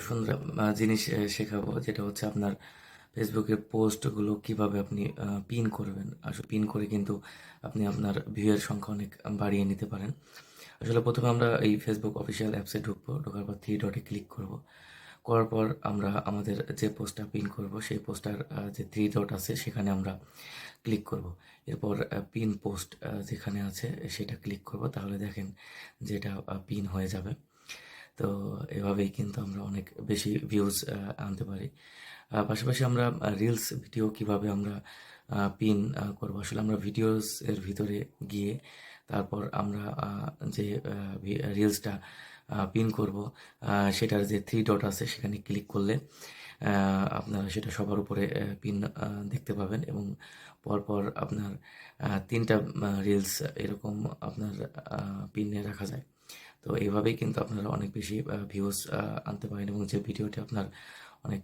সুন্দর জিনিস শেখাবো, যেটা হচ্ছে আপনার ফেসবুকের পোস্টগুলো কিভাবে আপনি পিন করবেন। আসলে পিন করে কিন্তু আপনি আপনার ভিউয়ের সংখ্যা অনেক বাড়িয়ে নিতে পারেন। আসলে প্রথমে আমরা এই ফেসবুক অফিসিয়াল অ্যাপসে ঢুকবো, ঢোকার পর থ্রি ডটে ক্লিক করব। করার পর আমরা আমাদের যে পোস্টটা পিন করব সেই পোস্টার যে থ্রি ডট আছে সেখানে আমরা ক্লিক করব। এরপর পিন পোস্ট যেখানে আছে সেটা ক্লিক করব, তাহলে দেখেন যে এটা পিন হয়ে যাবে। তো এভাবেই কিন্তু আমরা অনেক বেশি ভিউজ আনতে পারি। পাশাপাশি আমরা রিলস ভিডিও কিভাবে আমরা পিন করবো, আসলে আমরা ভিডিওস এর ভিতরে গিয়ে তারপর আমরা যে রিলসটা পিন করব সেটার যে থ্রি ডট আছে সেখানে ক্লিক করলে আপনারা সেটা সবার উপরে পিন দেখতে পাবেন, এবং পরপর আপনার তিনটা রিলস এরকম আপনার পিনে রাখা যায়। তো এইভাবেই কিন্তু আপনারা অনেক বেশি ভিউজ আনতে পারেন, এবং যে ভিডিওটি আপনার অনেক